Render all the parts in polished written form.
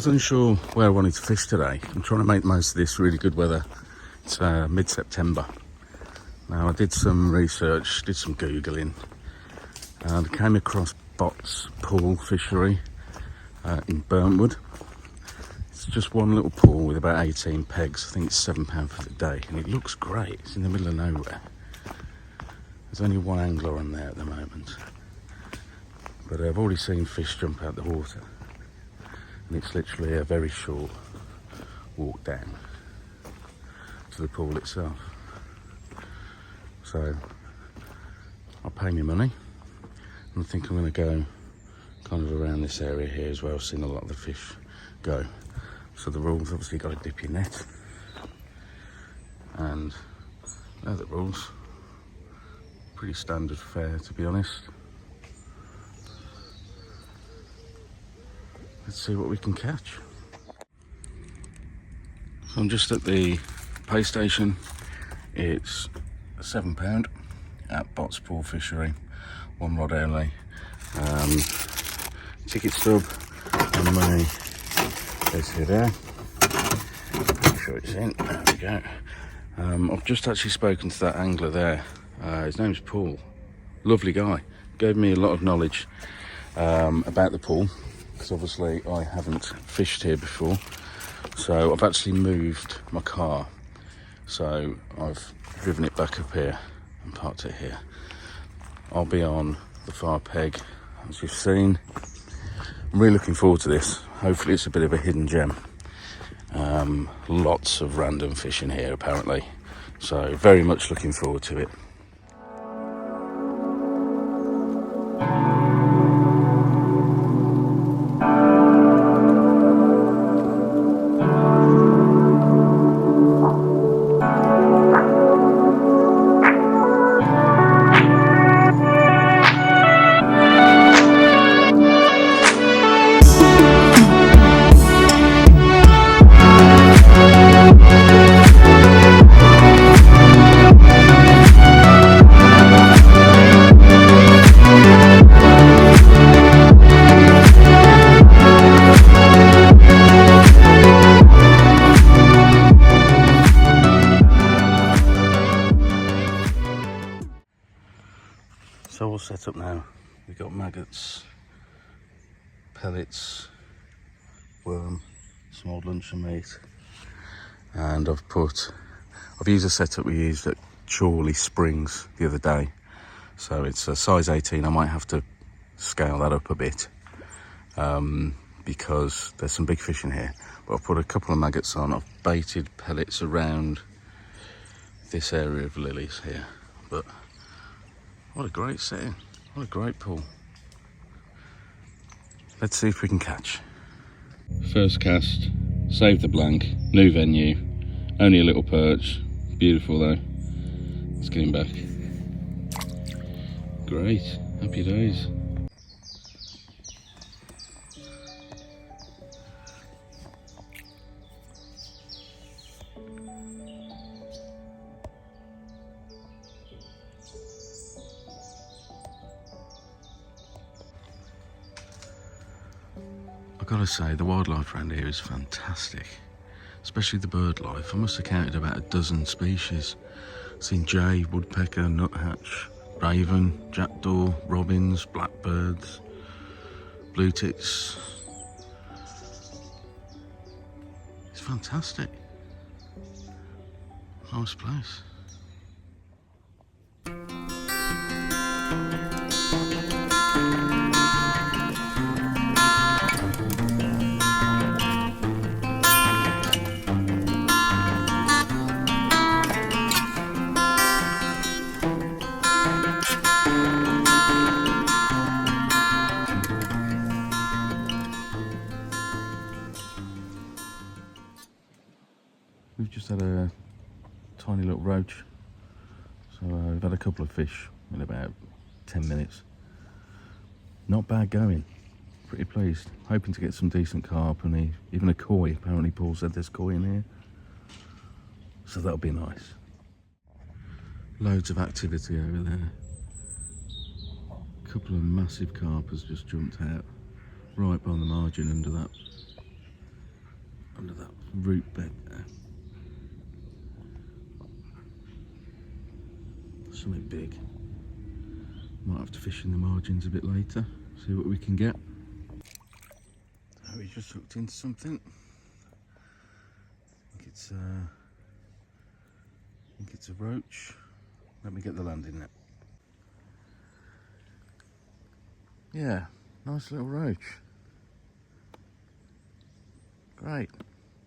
was unsure where I wanted to fish today. I'm trying to make the most of this really good weather. It's mid-September. Now I did some research, did some Googling, and I came across Bot's Pool Fishery in Burntwood. It's just one little pool with about 18 pegs. I think it's £7 for the day, and it looks great. It's in the middle of nowhere. There's only one angler on there at the moment, but I've already seen fish jump out the water, and it's literally a very short walk down to the pool itself. So I'll pay me money, and I think I'm going to go kind of around this area here as well. I've seen a lot of the fish go. So the rules, obviously got to dip your net, and they're the rules. Pretty standard fare, to be honest. Let's see what we can catch. So I'm just at the pay station. It's £7 at Bot's Pool Fishery, one rod only. Ticket stub and money goes through there. Make sure it's in. There we go. I've just actually spoken to that angler there. His name's Paul. Lovely guy. Gave me a lot of knowledge about the pool, because obviously I haven't fished here before. So I've actually moved my car. So I've driven it back up here and parked it here. I'll be on the far peg, as you've seen. I'm really looking forward to this. Hopefully it's a bit of a hidden gem. Lots of random fish in here apparently, so very much looking forward to it. So all set up now. We've got maggots, pellets, worm, some old luncheon meat, and I've used a setup we used at Chorley Springs the other day. So it's a size 18. I might have to scale that up a bit because there's some big fish in here. But I've put a couple of maggots on. I've baited pellets around this area of lilies here. But what a great setting, what a great pool. Let's see if we can catch. First cast, save the blank, new venue, only a little perch, beautiful though. Let's get him back. Great, happy days. I've got to say, the wildlife around here is fantastic, especially the bird life. I must have counted about a dozen species. I've seen jay, woodpecker, nuthatch, raven, jackdaw, robins, blackbirds, blue tits. It's fantastic. Nice place. We've just had a tiny little roach, so we've had a couple of fish in about 10 minutes. Not bad going, pretty pleased. Hoping to get some decent carp and even a koi. Apparently Paul said there's koi in here, so that'll be nice. Loads of activity over there. A couple of massive carp has just jumped out right by the margin under that under that root bed there. Something big. Might have to fish in the margins a bit later, see what we can get. So we just hooked into something. I think it's a roach. Let me get the landing net. Yeah, nice little roach. Great.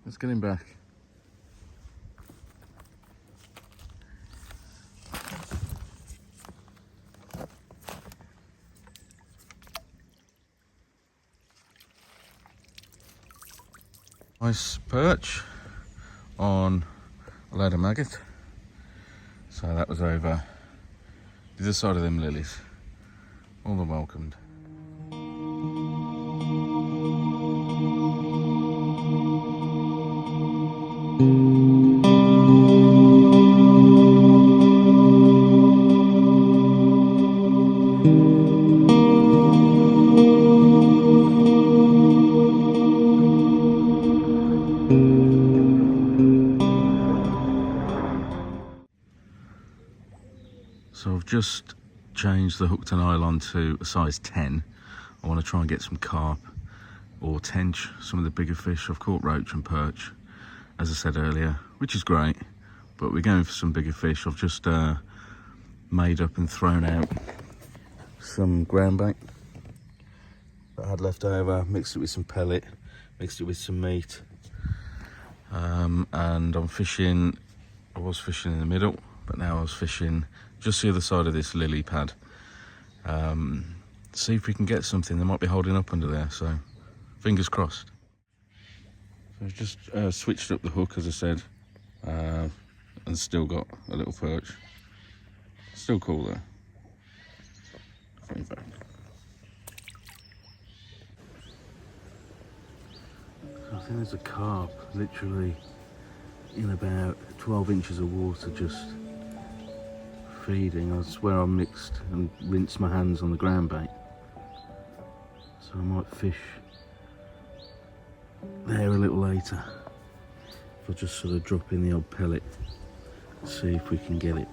Let's get him back. Nice perch on a load of maggot. So that was over the other side of them lilies. All are welcomed. So I've just changed the hooked and nylon to a size 10. I want to try and get some carp or tench, some of the bigger fish. I've caught roach and perch, as I said earlier, which is great, but we're going for some bigger fish. I've just made up and thrown out some ground bait that I had left over, mixed it with some pellet, mixed it with some meat, and I'm fishing. I was fishing in the middle, but now I was fishing just the other side of this lily pad. See if we can get something. They might be holding up under there, so fingers crossed. So I've just switched up the hook, as I said, and still got a little perch. Still cool though. Back. So I think there's a carp literally in about 12 inches of water, just feeding. I swear I mixed and rinsed my hands on the ground bait, so I might fish there a little later. If I just sort of drop in the odd pellet, see if we can get it.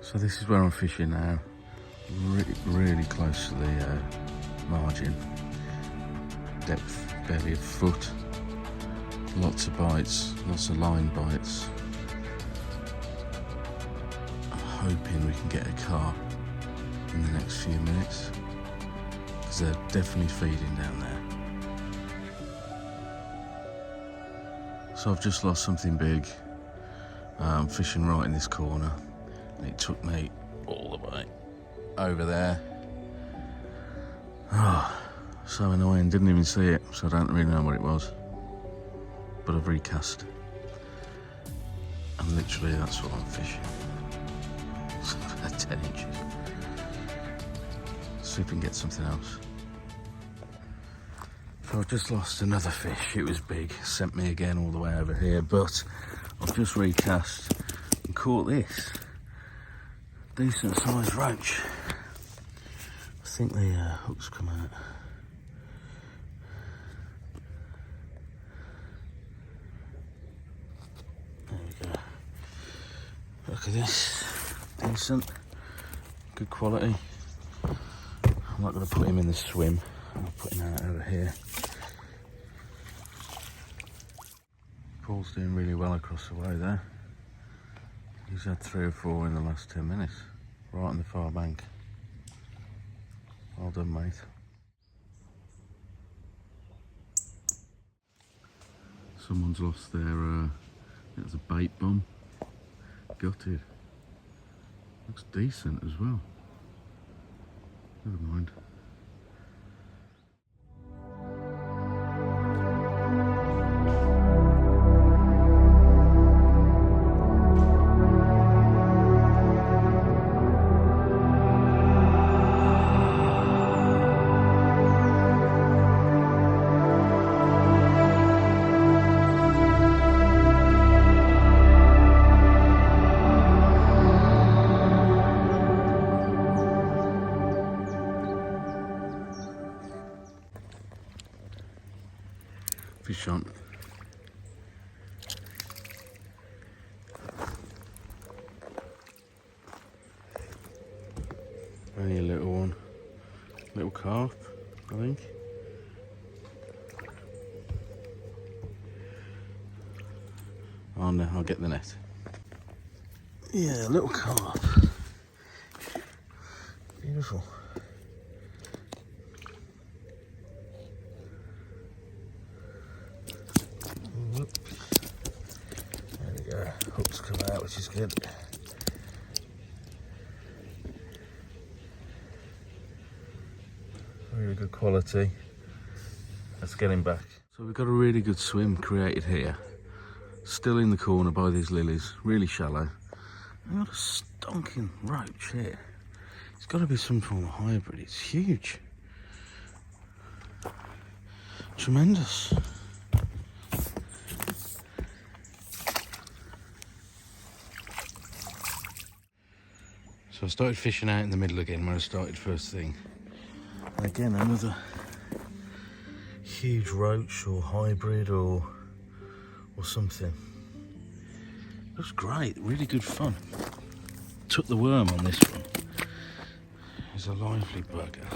So this is where I'm fishing now, really close to the margin. Depth barely a foot. Lots of bites, lots of line bites. I'm hoping we can get a carp in the next few minutes, because they're definitely feeding down there. So I've just lost something big. I'm fishing right in this corner. It took me all the way over there. Oh, so annoying, didn't even see it, so I don't really know what it was. But I've recast. And literally that's what I'm fishing. 10 inches. See if we can get something else. So I've just lost another fish. It was big, sent me again all the way over here, but I've just recast and caught this decent sized roach. I think the hooks come out. There we go. Look at this. Decent. Good quality. I'm not going to put him in the swim. I'll put him out over here. Paul's doing really well across the way there. He's had 3 or 4 in the last 10 minutes, right on the far bank. Well done, mate. Someone's lost their, it was a bait bomb. Gutted. Looks decent as well. Never mind. fish on. Only a little one, little carp, I think. Oh no, I'll get the net. Yeah, little carp. Beautiful. There we go, hooks come out, which is good. Really good quality. Let's get him back. So we've got a really good swim created here. Still in the corner by these lilies, really shallow. And got a stonking roach here. It's got to be some form of hybrid. It's huge. Tremendous. So I started fishing out in the middle again where I started first thing. And again, another huge roach or hybrid or something. Looks great, really good fun. Took the worm on this one. He's a lively bugger.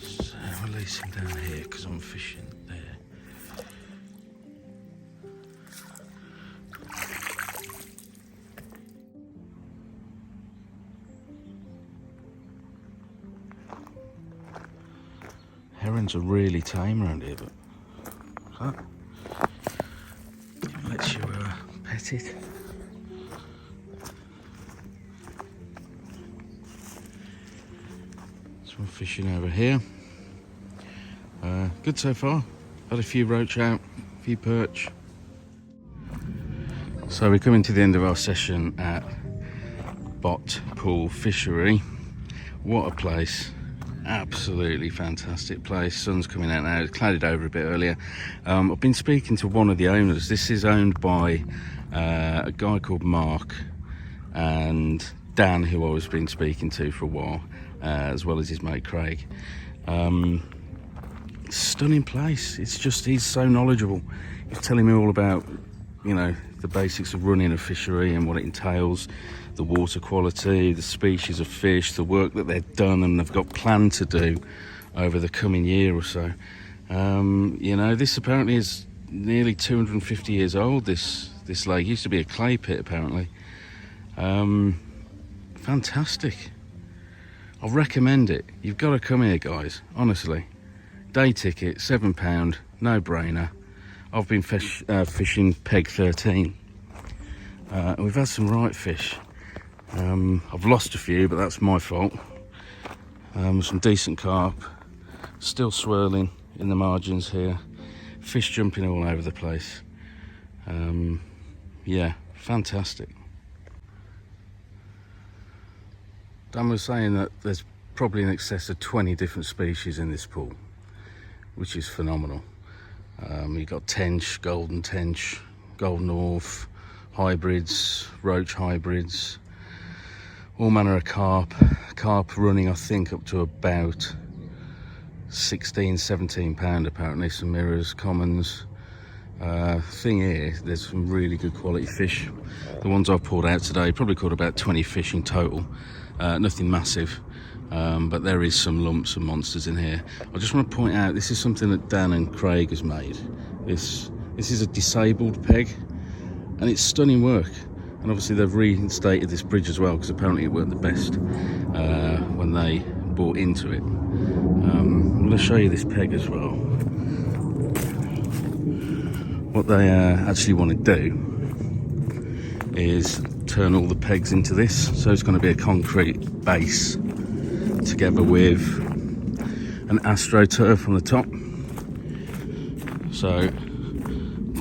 So release him down here because I'm fishing there. Herons are really tame around here, but lets you pet it. So I'm fishing over here. Good so far. Had a few roach out, a few perch. So we're coming to the end of our session at Bot Pool Fishery. What a place. Absolutely fantastic place. Sun's coming out now. It's clouded over a bit earlier. I've been speaking to one of the owners. This is owned by a guy called Mark and Dan, who I was been speaking to for a while, as well as his mate Craig. Stunning place. It's just, he's so knowledgeable. He's telling me all about, you know, the basics of running a fishery and what it entails, the water quality, the species of fish, the work that they've done and they've got planned to do over the coming year or so. You know, this apparently is nearly 250 years old. This lake used to be a clay pit apparently. Fantastic. I recommend it. You've got to come here, guys, honestly. Day ticket, £7, no brainer. I've been fishing peg 13. We've had some right fish. I've lost a few, but that's my fault. Some decent carp, still swirling in the margins here. Fish jumping all over the place. Yeah, fantastic. Dan was saying that there's probably in excess of 20 different species in this pool, which is phenomenal. You've got tench, golden dwarf, hybrids, roach hybrids, all manner of carp running I think up to about 16-17 pound apparently. Some mirrors, commons. Thing here, there's some really good quality fish. The ones I've pulled out today probably caught about 20 fish in total. Nothing massive, but there is some lumps and monsters in here. I just want to point out, this is something that Dan and Craig has made. This is a disabled peg and it's stunning work. And obviously they've reinstated this bridge as well, because apparently it weren't the best when they bought into it. I'm going to show you this peg as well. What they actually want to do is turn all the pegs into this. So it's going to be a concrete base together with an AstroTurf on the top. So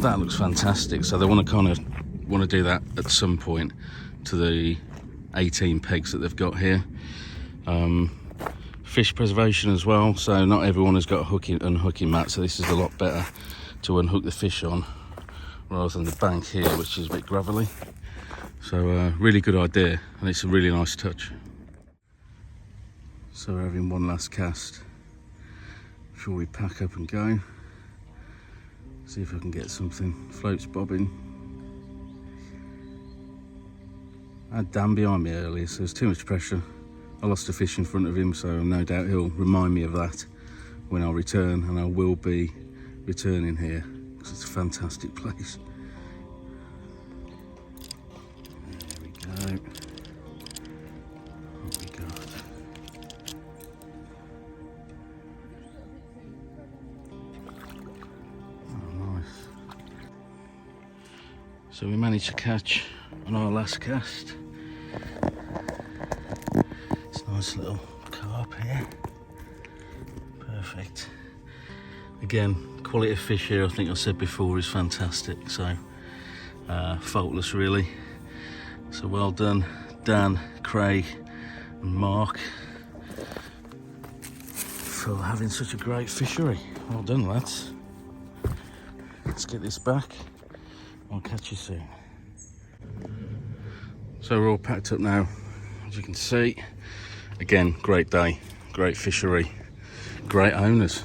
that looks fantastic. So they want to do that at some point to the 18 pegs that they've got here. Fish preservation as well, so not everyone has got a unhooking mat, so this is a lot better to unhook the fish on rather than the bank here, which is a bit gravelly. So really good idea, and it's a really nice touch. So we're having one last cast before we pack up and go. See if I can get something. Floats bobbing. I had Dan behind me earlier, so there's too much pressure. I lost a fish in front of him, so no doubt he'll remind me of that when I return, and I will be returning here because it's a fantastic place. There we go. What we got? Oh, nice. So we managed to catch on our last cast. It's a nice little carp here. Perfect. Again, quality of fish here, I think I said before, is fantastic. So faultless really. So well done Dan, Craig and Mark for having such a great fishery. Well done lads. Let's get this back. I'll catch you soon. So we're all packed up now, as you can see. Again, great day, great fishery, great owners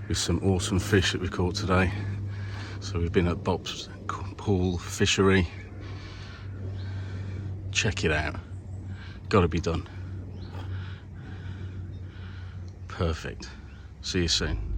with some awesome fish that we caught today. So we've been at Bob's Pool Fishery. Check it out, gotta be done. Perfect. See you soon.